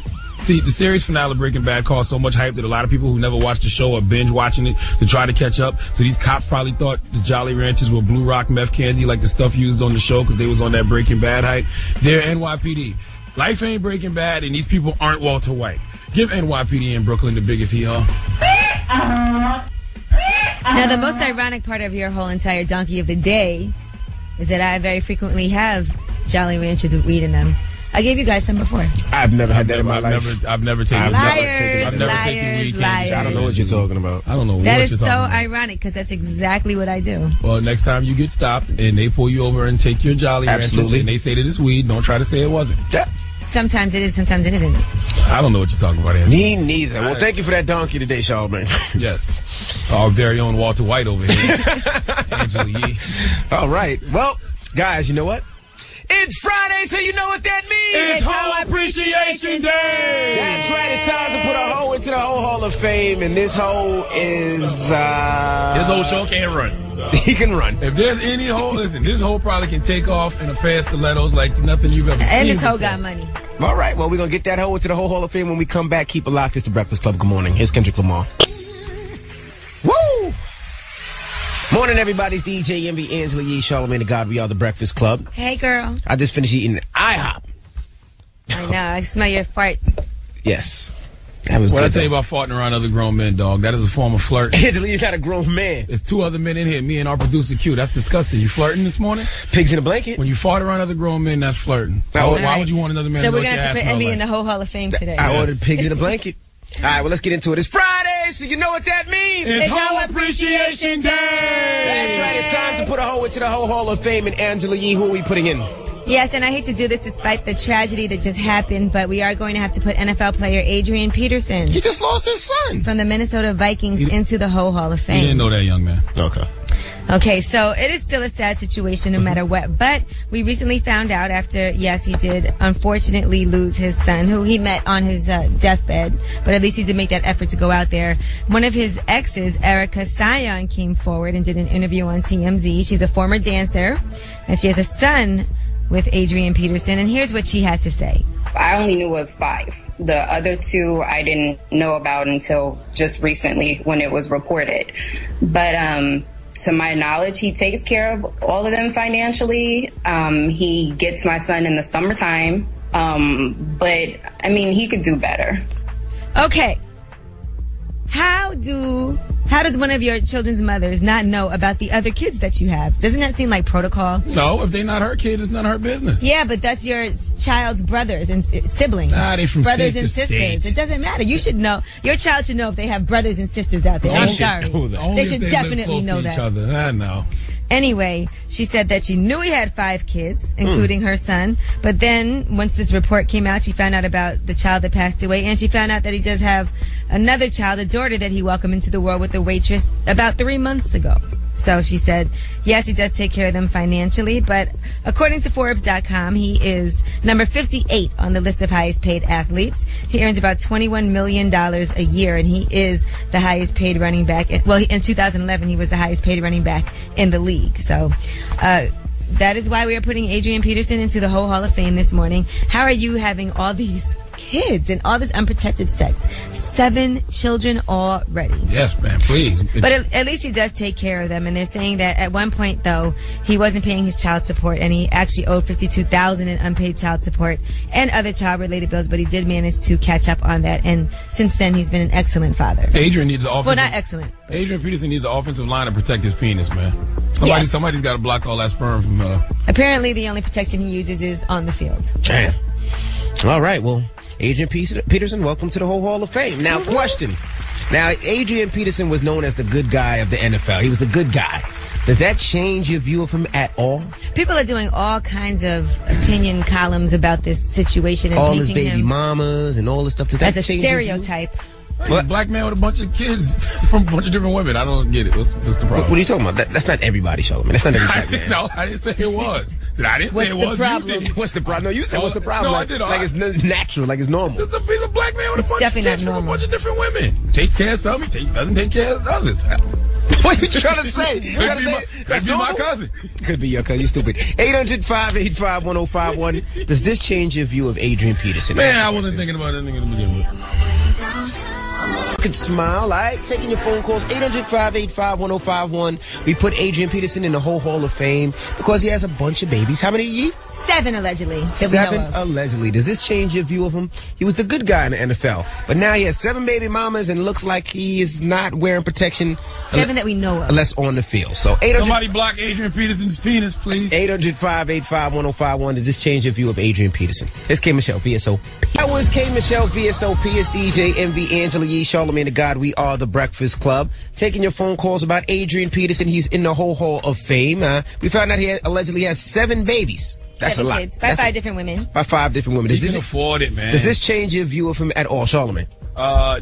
See, the series finale of Breaking Bad caused so much hype that a lot of people who never watched the show are binge watching it to try to catch up. So these cops probably thought the Jolly Ranchers were Blue Rock meth candy, like the stuff used on the show, because they was on that Breaking Bad hype. They're NYPD. Life ain't Breaking Bad, and these people aren't Walter White. Give NYPD in Brooklyn the biggest hee-haw. Now, the most ironic part of your whole entire donkey of the day is that I very frequently have Jolly Ranchers with weed in them. I gave you guys some before. I've never had that in my life. I've never taken weed. Liars. I don't know what you're talking about. I don't know what that you're is talking so about. ironic because that's exactly what I do. Well, next time you get stopped and they pull you over and take your Jolly Ranchers and they say that it's weed, don't try to say it wasn't. Yeah. Sometimes it is, sometimes it isn't. I don't know what you're talking about, Andy. Me neither. Well, thank you for that donkey today, Charlamagne. Yes. Our very own Walter White over here. Angela Yee. All right. Well, guys, you know what? It's Friday, so you know what that means. It's Hoe Appreciation Day. That's right. It's time to put a hoe into the Hoe Hall of Fame, and this hoe is this whole show can't run. He can run. If there's any hoe, listen, this hoe probably can take off in a pair of stilettos like nothing you've ever seen. And this hoe before. got money. All right. Well, we're gonna get that hoe into the Hoe Hall of Fame when we come back. Keep it locked. It's the Breakfast Club. Good morning. Here's Kendrick Lamar. Woo! Morning, everybody. It's DJ Envy, Angela Yee, Charlamagne the God. We are the Breakfast Club. Hey, girl. I just finished eating IHOP. I know. I smell your farts. Yes. That was what good. I tell you about farting around other grown men, dog? That is a form of flirt. Angela Yee's not a grown man. There's two other men in here, me and our producer Q. That's disgusting. You flirting this morning? Pigs in a blanket. When you fart around other grown men, that's flirting. Why would you want another man to know what your ass smell like? So we're going to put Envy in the Hoe Hall of Fame today. I ordered pigs in a blanket. All right, well, let's get into it. It's Friday, so you know what that means. It's Hoe Appreciation Day. That's right. It's time to put a hoe into the Hoe Hall of Fame. And Angela Yee, who are we putting in? Yes, and I hate to do this despite the tragedy that just happened, but we are going to have to put NFL player Adrian Peterson. He just lost his son. From the Minnesota Vikings into the Hoe Hall of Fame. You didn't know that, young man. Okay. Okay, so it is still a sad situation no matter what, but we recently found out after, yes, he did unfortunately lose his son, who he met on his deathbed, but at least he did make that effort to go out there. One of his exes, Erica Sion, came forward and did an interview on TMZ. She's a former dancer, and she has a son with Adrian Peterson, and here's what she had to say. I only knew of 5. The other 2 I didn't know about until just recently when it was reported. But to my knowledge, he takes care of all of them financially. He gets my son in the summertime. But, I mean, he could do better. Okay. How does one of your children's mothers not know about the other kids that you have? Doesn't that seem like protocol? No, if they're not her kids, it's none of her business. Yeah, but that's your child's brothers and siblings. They from brothers state and to sisters. state. It doesn't matter. You should know. Your child should know if they have brothers and sisters out there. I'm sorry. They should definitely know that. Each other. I know. Anyway, she said that she knew he had 5 kids, including her son. But then, once this report came out, she found out about the child that passed away, and she found out that he does have another child, a daughter that he welcomed into the world with a waitress about 3 months ago. So she said, yes, he does take care of them financially, but according to Forbes.com, he is number 58 on the list of highest paid athletes. He earns about $21 million a year, and he is the highest paid running back. Well, in 2011, he was the highest paid running back in the league. So, that is why we are putting Adrian Peterson into the Hoe Hall of Fame this morning. How are you having all these kids and all this unprotected sex. 7 children already. Yes, man, please. But at least he does take care of them. And they're saying that at one point, though, he wasn't paying his child support, and he actually owed $52,000 in unpaid child support and other child-related bills, but he did manage to catch up on that. And since then, he's been an excellent father. Adrian needs an offensive... Well, not excellent. Adrian Peterson needs an offensive line to protect his penis, man. Somebody's got to block all that sperm from... Apparently, the only protection he uses is on the field. Damn. All right, well, Adrian Peterson, welcome to the whole Hall of Fame. Now, question. Now, Adrian Peterson was known as the good guy of the NFL. He was the good guy. Does that change your view of him at all? People are doing all kinds of opinion columns about this situation and all painting his baby him mamas and all this stuff. Does that as a change stereotype. He's a black man with a bunch of kids from a bunch of different women. I don't get it. What's the problem? What are you talking about? That's not everybody, Charlamagne. That's not every black man. No, I didn't say it was. I didn't say it was. Problem? What's the problem? No, you said what's the problem? No, like, I did. Like it's natural, like it's normal. He's a black man with a bunch of kids from a bunch of different women. Takes care of some, doesn't take care of others. What are you trying to say? Could be my cousin. Could be your cousin. You stupid. 800-585-1051. Does this change your view of Adrian Peterson? Man, I wasn't thinking about anything to begin with. You could smile, all right? Taking your phone calls, 800-585-1051. We put Adrian Peterson in the whole Hall of Fame because he has a bunch of babies. How many ye? 7 allegedly. 7 allegedly. Does this change your view of him? He was the good guy in the NFL, but now he has 7 baby mamas and looks like he is not wearing protection. 7 that we know of. Unless on the field. So 800. Somebody block Adrian Peterson's penis, please. 800-585-1051. Does this change your view of Adrian Peterson? It's K. Michelle, VSOP. That was K. Michelle, VSOP. It's DJ MV Angela Yee, Charlamagne the God. We are the Breakfast Club. Taking your phone calls about Adrian Peterson. He's in the whole Hall of Fame. We found out he allegedly has 7 babies. That's 7 a lot. kids by 5 different women. By 5 different women. He can afford it, man. Does this change your view of him at all, Charlamagne?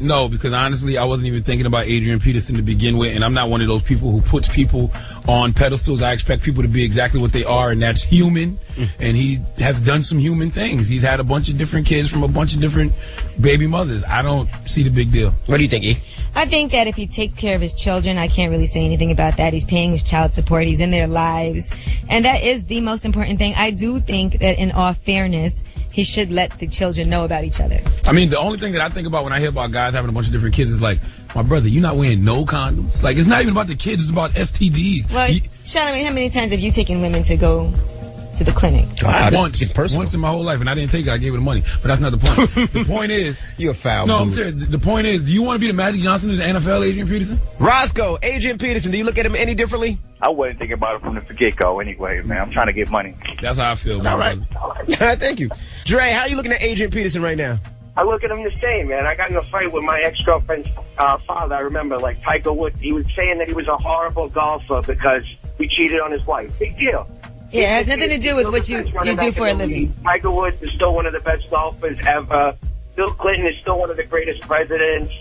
No, because honestly, I wasn't even thinking about Adrian Peterson to begin with, and I'm not one of those people who puts people on pedestals. I expect people to be exactly what they are, and that's human. And he has done some human things. He's had a bunch of different kids from a bunch of different baby mothers. I don't see the big deal. What do you think, E? I think that if he takes care of his children, I can't really say anything about that. He's paying his child support. He's in their lives. And that is the most important thing. I do think that in all fairness, he should let the children know about each other. I mean, the only thing that I think about when I hear about guys having a bunch of different kids is like, my brother, you're not wearing no condoms. Like, it's not even about the kids. It's about STDs. Well, Charlamagne, how many times have you taken women to go to the clinic? Once in my whole life, and I didn't take it. I gave her the money, but that's not the point. The point is, you're a foul. No, I'm serious. The point is, do you want to be the Magic Johnson of the NFL, Adrian Peterson? Roscoe, Adrian Peterson, do you look at him any differently? I wasn't thinking about it from the get-go anyway, man. I'm trying to get money. That's how I feel, man. All right. Thank you. Dre, how are you looking at Adrian Peterson right now? I look at him the same, man. I got in a fight with my ex-girlfriend's father. I remember, like, Tiger Woods. He was saying that he was a horrible golfer because we cheated on his wife. Big deal. Yeah, it has nothing to do with what you do for a living. Tiger Woods is still one of the best golfers ever. Bill Clinton is still one of the greatest presidents.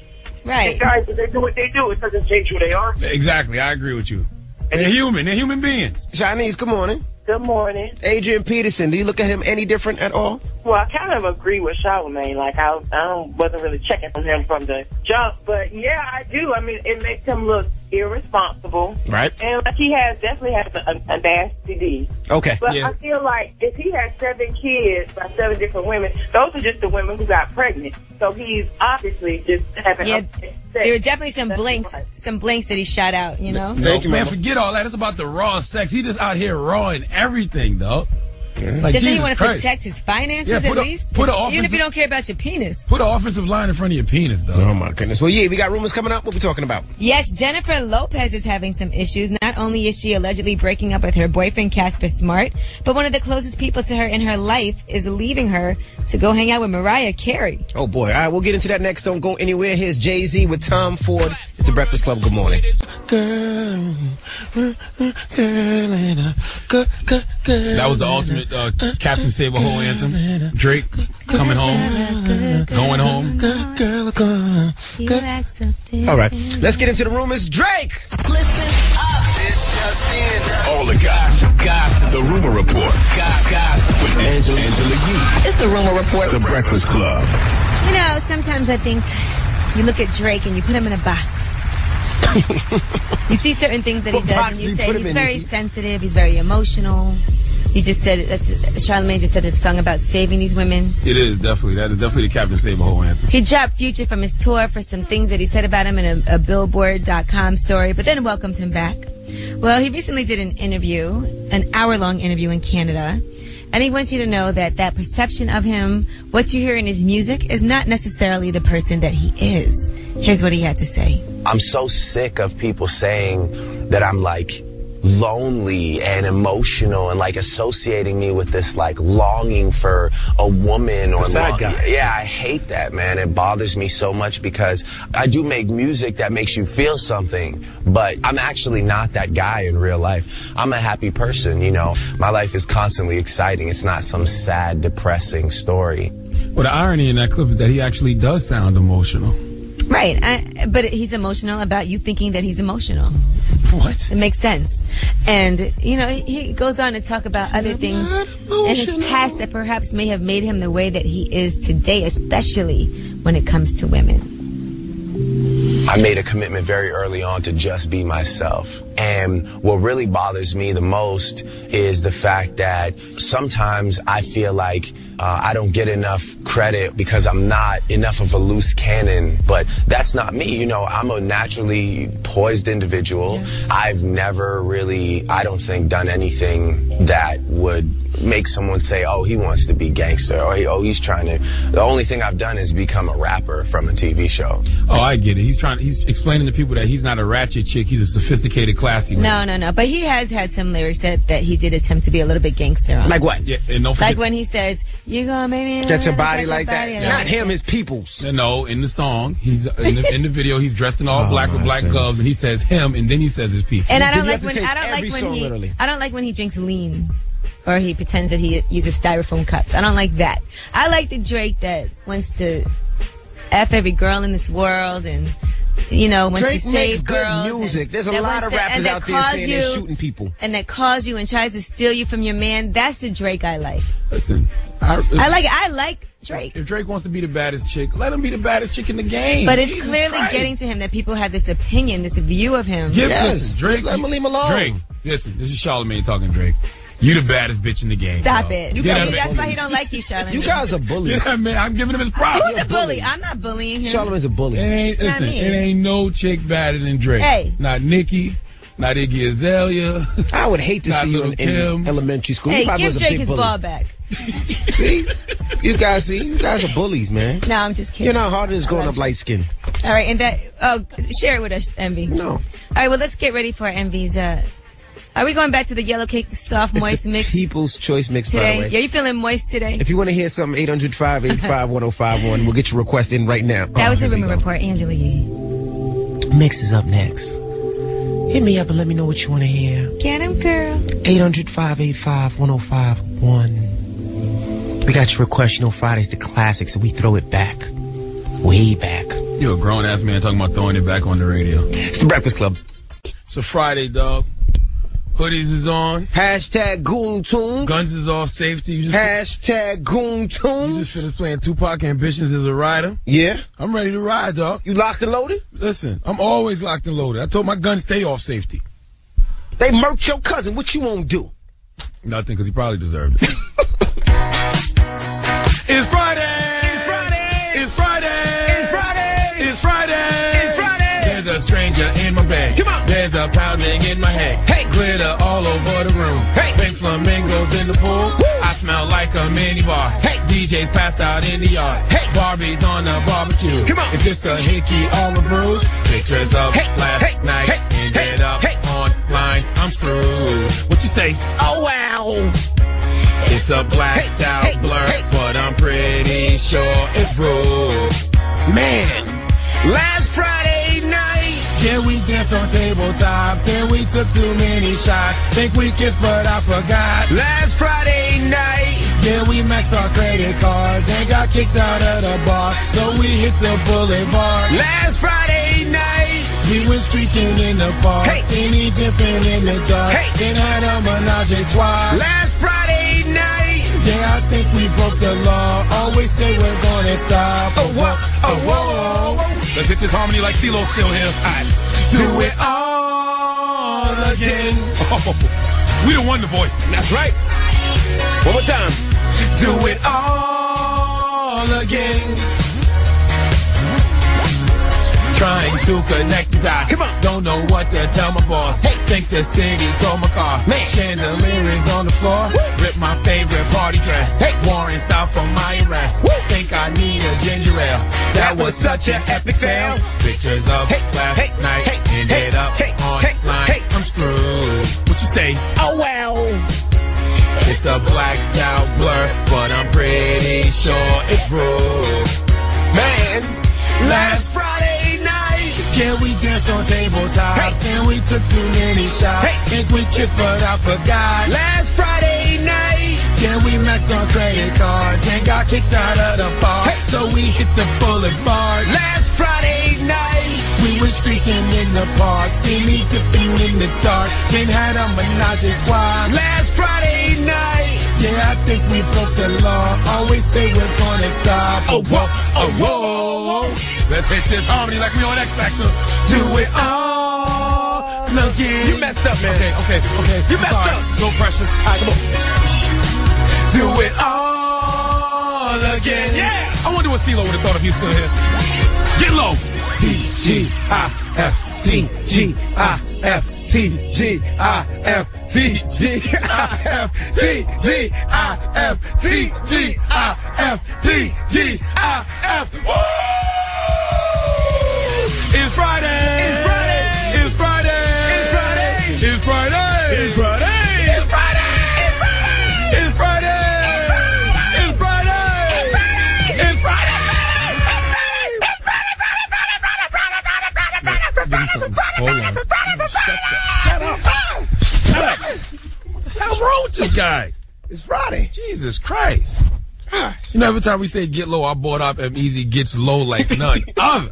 Right. The guys, they do what they do. It doesn't change who they are. Exactly. I agree with you. They're human. They're human beings. Chinese, good morning. Good morning. Adrian Peterson, do you look at him any different at all? Well, I kind of agree with Charlamagne. Like, I wasn't really checking on him from the jump. But, yeah, I do. I mean, it makes him look irresponsible. Right. And, like, he definitely has a nasty D. Okay. But I feel like if he has 7 kids by 7 different women, those are just the women who got pregnant. So he's obviously just having there were definitely some blinks that he shot out, you know? Thank you, man. Forget all that. It's about the raw sex. He just out here raw and everything, though. Like, doesn't he want to protect his finances at least? Even if you don't care about your penis. Put an offensive line in front of your penis, though. Oh, my goodness. Well, yeah, we got rumors coming up. What we talking about? Yes, Jennifer Lopez is having some issues. Not only is she allegedly breaking up with her boyfriend, Casper Smart, but one of the closest people to her in her life is leaving her to go hang out with Mariah Carey. Oh, boy. All right, we'll get into that next. Don't go anywhere. Here's Jay-Z with Tom Ford. It's the Breakfast Club. Good morning. Girl, that was the ultimate Captain Save-A-Hole anthem. Drake coming home, going home. All right, let's get into the rumors. Drake! Listen up. This just in. All the gossip. The Rumor Report. Gossip. With Angela Yee. It's the Rumor Report. The Breakfast Club. You know, sometimes I think you look at Drake and you put him in a box. You see certain things that he does and you say he's very sensitive, he's very emotional. You just said Charlamagne just said this song about saving these women. It is definitely. That is definitely the Captain Save-A-Hole anthem. He dropped Future from his tour for some things that he said about him in a Billboard.com story, but then welcomed him back. Well, he recently did an hour-long interview in Canada, and he wants you to know that perception of him, what you hear in his music, is not necessarily the person that he is. Here's what he had to say. I'm so sick of people saying that I'm like lonely and emotional and like associating me with this like longing for a woman or sad guy. Yeah, I hate that, man. It bothers me so much because I do make music that makes you feel something, but I'm actually not that guy in real life. I'm a happy person, you know. My life is constantly exciting. It's not some sad, depressing story. Well, the irony in that clip is that he actually does sound emotional. Right, but he's emotional about you thinking that he's emotional. What? It makes sense. And, you know, he goes on to talk about other things in his past that perhaps may have made him the way that he is today, especially when it comes to women. I made a commitment very early on to just be myself. And what really bothers me the most is the fact that sometimes I feel like I don't get enough credit because I'm not enough of a loose cannon. But that's not me. You know, I'm a naturally poised individual. Yes. I've never really, I don't think, done anything that would make someone say, oh, he wants to be gangster, or he's trying to. The only thing I've done is become a rapper from a TV show. Oh, I get it. He's explaining to people that he's not a ratchet chick. He's a sophisticated, classy man. No. But he has had some lyrics that he did attempt to be a little bit gangster on. Like what? Yeah, and don't forget, like when he says, "You gonna make me get your body like that." Yeah. Not him, his peoples. No, in the song, he's in the video, he's dressed in all black with black gloves, and he says him, and then he says his people. And I don't like when he drinks lean. Or he pretends that he uses styrofoam cups. I don't like that. I like the Drake that wants to F every girl in this world and, you know, wants Drake to makes save good girls. music. There's a lot of rappers out there saying they're shooting people. And that calls you and tries to steal you from your man. That's the Drake I like. Listen, I like Drake. If Drake wants to be the baddest chick, let him be the baddest chick in the game. But it's clearly getting to him that people have this opinion, this view of him. Listen, Drake, let him leave him alone. Drake, listen, this is Charlamagne talking Drake. You the baddest bitch in the game. Stop yo. it. That's why he don't like you, Charlamagne. You guys are bullies. Yeah, man, I'm giving him his props. Who's a bully? I'm not bullying him. Charlamagne's a bully. It ain't no chick badder than Drake. Hey. Not Nicki, not Iggy Azalea. I would hate to see you in elementary school. Hey, give Drake his ball back. See? You guys are bullies, man. No, I'm just kidding. You're not hard as growing up light skin. All right, share it with us, Envy. No. All right, well, let's get ready for Envy's. Are we going back to the yellow cake soft moist mix? People's Choice mix, today? By the way. Yeah, you feeling moist today? If you want to hear something, 800-585-1051. We'll get your request in right now. That was the Rumor Report. Angela Yee. Mix is up next. Hit me up and let me know what you want to hear. Get him, girl. 800-585-1051. We got your request. You know, Friday's the classic, so we throw it back. Way back. You're a grown-ass man talking about throwing it back on the radio. It's the Breakfast Club. It's a Friday, dog. Hoodies is on. Hashtag Goon Tunes. Guns is off safety. Hashtag Goon Tunes. You just finished playing Tupac Ambitions as a rider. Yeah. I'm ready to ride, dog. You locked and loaded? Listen, I'm always locked and loaded. I told my gun stay off safety. They murked your cousin. What you won't do? Nothing, because he probably deserved it. It's Friday! It's Friday! It's Friday! It's Friday! It's Friday! It's Friday! There's a stranger in my bed. Come on! There's a pounding in my head. Hey! Glitter all over the room. Hey! Pink flamingos in the pool. Woo! I smell like a mini bar. Hey! DJ's passed out in the yard. Hey! Barbie's on the barbecue. Come on! If it's a hickey or a bruise, pictures of last night ended up online. I'm screwed. What you say? Oh, wow! It's a blacked out blur, but I'm pretty sure it's rules. Man, last Friday night, yeah, we danced on tabletops, then we took too many shots. Think we kissed, but I forgot. Last Friday night, yeah, we maxed our credit cards and got kicked out of the bar, so we hit the boulevard. Last Friday night, we went streaking in the park, skinny dipping in the dark, then had a menage a trois. Last Friday night, yeah, I think we broke the law. Always say we're gonna stop. Oh, whoa, oh, whoa. Let's hit this harmony like CeeLo still here. Do it all again. Oh, we done won the voice. That's right. One more time. Do it all again. Trying to connect the dots. Come on. Don't know what to tell my boss. Hey. Think the city told my car. Man. Chandelier is on the floor. Woo. Rip my favorite party dress. Hey. Warren South for my arrest. Woo. Think I need a ginger ale. That was such an epic fail. Pictures of last night. Ended up online. I'm screwed. What you say? Oh, well. It's a blacked out blur, but I'm pretty sure it's rude. Man. Last Friday night, can we dance on tabletops? And we took too many shots. Think we kissed, but I forgot. Last Friday night. Can we maxed on credit cards and got kicked out of the bar? So we hit the boulevard. Last Friday night. We were streaking in the park, steamy dipping in the dark. Then had a menage a trois. Last Friday night. Yeah, I think we broke the law. Always say we're gonna stop. Oh, whoa, oh, whoa. Let's hit this harmony like we on X Factor. Do it all again. You messed up, man. Okay. You messed up. No pressure. All right, come on. Do it all again. Yeah. I wonder what CeeLo would have thought if he was still here. Get low. T-G-I-F, T-G-I-F, T-G-I-F, T-G-I-F, T-G-I-F, T-G-I-F, T-G-I-F. Woo! It's Friday. It's Friday. It's Friday. It's Friday. It's Friday. It's Friday. It's Friday. It's Friday. It's Friday. It's Friday. Hold on. Shut up. How's wrong with this guy? It's Friday. Jesus Christ. Gosh. You know, every time we say get low, I bought up M-Easy gets low like none other.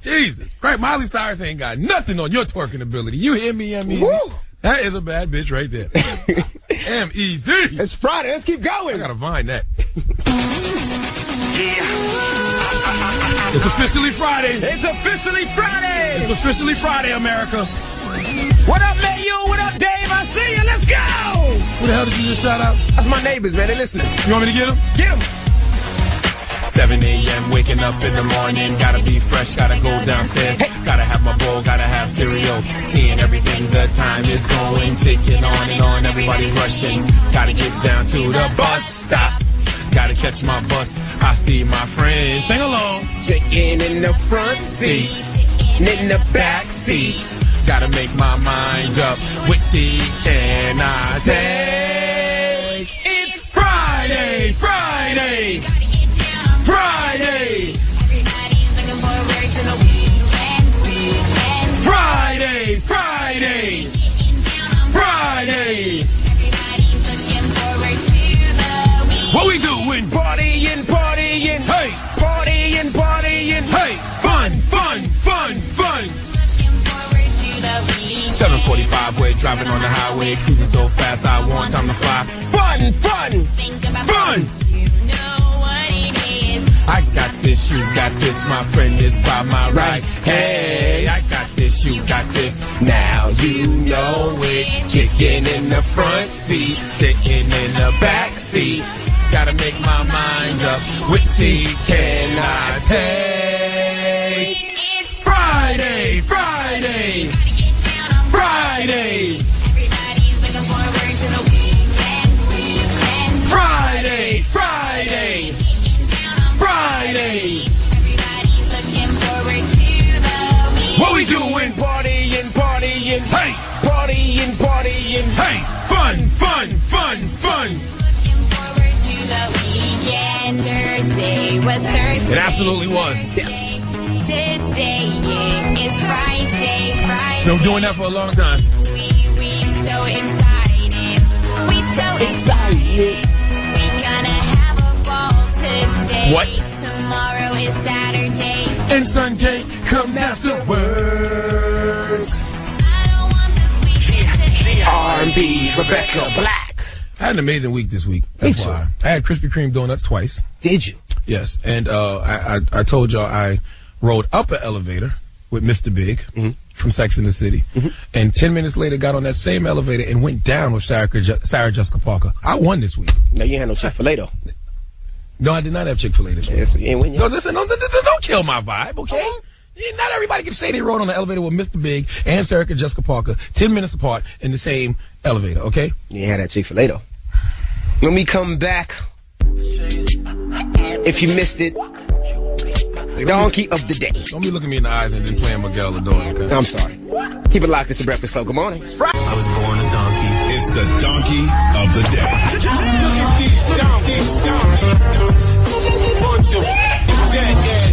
Jesus Christ. Miley Cyrus ain't got nothing on your twerking ability. You hear me, M-Easy? Woo. That is a bad bitch right there. M-Easy. It's Friday. Let's keep going. I gotta find that. It's officially Friday. It's officially Friday. It's officially Friday, America. What up, Mayu? What up, Dave? I see you. Let's go. Who the hell did you just shout out? That's my neighbors, man. They're listening. You want me to get them? Get them. 7 a.m. waking up in the morning. Gotta be fresh, gotta go downstairs. Gotta have my bowl, gotta have cereal. Seeing everything, the time is going. Ticking on and on, everybody's rushing. Gotta get down to the bus stop. Gotta catch my bus. I see my friends. Sing along. Sitting in the front seat, in the back seat. Gotta make my mind up. Which seat can I take? It's Friday, Friday, Friday. Everybody's looking forward to the weekend. Friday, Friday, Friday. Everybody's looking forward to the weekend. What we doing? Partying, partying. Hey. Partying, partying. Hey. Fun, fun, fun, fun. Looking forward to the weekend. 7:45, we're driving on the highway, cruising so fast I want time to fly. Fun, fun, Think about fun. You know what it is. I got this, you got this, my friend is by my right. Hey, I got this, you got this, now you know it. Kicking in the front seat, sitting in the back seat. Gotta make my mind up, which seat can I take? It's Friday, Friday, Friday, Everybody's looking forward to the weekend. Friday, Friday, Friday. Everybody's looking forward to the weekend. What we doing? partying, partying. Hey, Partying, partying. hey, fun, fun, fun, fun. Looking forward to the weekend. Yesterday was Thursday. It absolutely was. Yes. Today is Friday, Friday. Been doing that for a long time. We so excited. We so excited. We gonna have a ball today. What? Tomorrow is Saturday. And Sunday comes afterwards. I don't want this weekend to end. R&B, Rebecca Black. I had an amazing week this week. Me That's too. why. I had Krispy Kreme donuts twice. Did you? Yes. And I told y'all I rode up an elevator with Mr. Big from Sex and the City, and 10 minutes later got on that same elevator and went down with Sarah Jessica Parker. I won this week. No, you ain't had no Chick-fil-A though. No, I did not have Chick-fil-A this week. Yes, you ain't win yet. No, listen, don't kill my vibe, okay? Not everybody can say they rode on the elevator with Mr. Big and Sarah Jessica Parker 10 minutes apart in the same elevator, okay? You ain't had that Chick-fil-A though. When we come back, if you missed it, Donkey of the Day. Don't be looking me in the eyes and then playing Miguel Adorno, okay? I'm sorry. Keep it locked. It's the Breakfast Club. Good morning. It's Friday. I was born a donkey. It's the Donkey of the Day.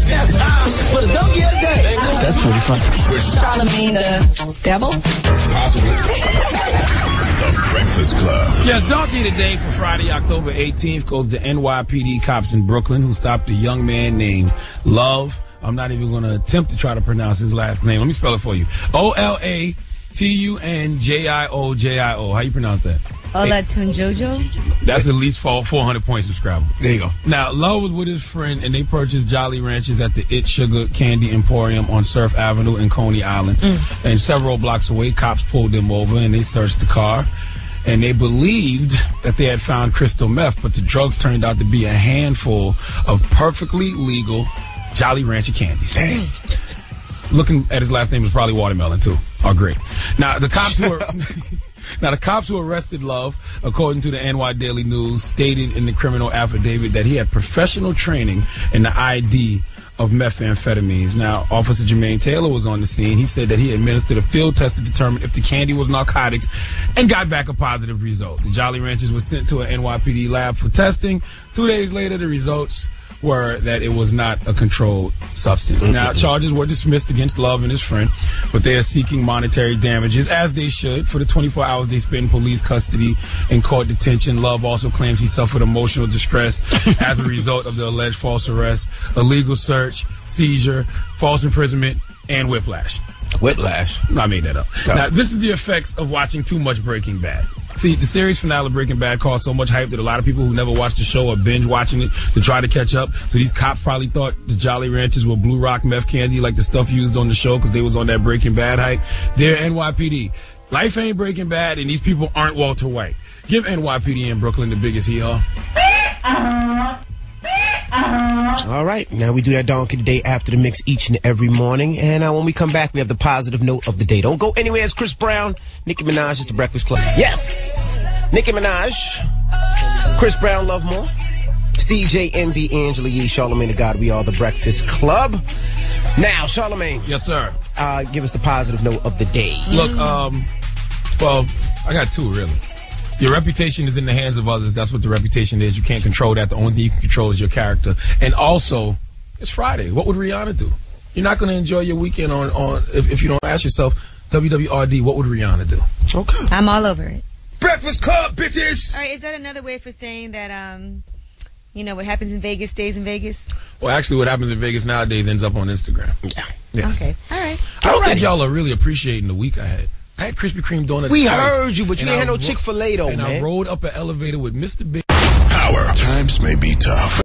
That's time for the Donkey of the Day. That's pretty funny. Charlamagne the devil? The Breakfast Club. Yeah, Donkey of the Day for Friday, October 18th goes to NYPD cops in Brooklyn who stopped a young man named Love. I'm not even going to attempt to try to pronounce his last name. Let me spell it for you. Olatunjojo. How you pronounce that? Olatunjojo? That's at least 400 points of Scrabble. There you go. Now, Love was with his friend, and they purchased Jolly Ranchers at the It Sugar Candy Emporium on Surf Avenue in Coney Island. And several blocks away, cops pulled them over, and they searched the car. And they believed that they had found crystal meth, but the drugs turned out to be a handful of perfectly legal Jolly Rancher candies. Looking at his last name is probably Watermelon, too. Oh, great. Now, the cops who were... Now, the cops who arrested Love, according to the NY Daily News, stated in the criminal affidavit that he had professional training in the ID of methamphetamines. Now, Officer Jermaine Taylor was on the scene. He said that he administered a field test to determine if the candy was narcotics and got back a positive result. The Jolly Ranchers were sent to an NYPD lab for testing. 2 days later, the results were that it was not a controlled substance. Now, charges were dismissed against Love and his friend, but they are seeking monetary damages, as they should, for the 24 hours they spent in police custody and court detention. Love also claims he suffered emotional distress as a result of the alleged false arrest, illegal search, seizure, false imprisonment, and whiplash. Whiplash? No, I made that up. No. Now, this is the effects of watching too much Breaking Bad. See, the series finale of Breaking Bad caused so much hype that a lot of people who never watched the show are binge watching it to try to catch up. So these cops probably thought the Jolly Ranchers were Blue Rock meth candy, like the stuff used on the show, because they was on that Breaking Bad hype. They're NYPD. Life ain't Breaking Bad, and these people aren't Walter White. Give NYPD in Brooklyn the biggest hee-haw. All right, now we do that Donkey of the Day after the mix each and every morning. And when we come back, we have the positive note of the day. Don't go anywhere. It's Chris Brown, Nicki Minaj, it's the Breakfast Club. Yes, Nicki Minaj, Chris Brown, Love More, Steve J, Envy, Angela Yee, Charlamagne the God. We are the Breakfast Club. Now, Charlamagne. Yes, sir. Give us the positive note of the day. Look, well, I got two, really. Your reputation is in the hands of others. That's what the reputation is. You can't control that. The only thing you can control is your character. And also, it's Friday. What would Rihanna do? You're not going to enjoy your weekend on if you don't ask yourself, WWRD, what would Rihanna do? Okay. I'm all over it. Breakfast Club, bitches! All right, is that another way for saying that, what happens in Vegas stays in Vegas? Well, actually, what happens in Vegas nowadays ends up on Instagram. Yeah. Yes. Okay. All right. I don't think y'all are really appreciating the week I had. I had Krispy Kreme donuts. We twice, heard you, but you ain't had no Chick-fil-A, though, and man. I rode up an elevator with Mr. Big. Power. Times may be tough,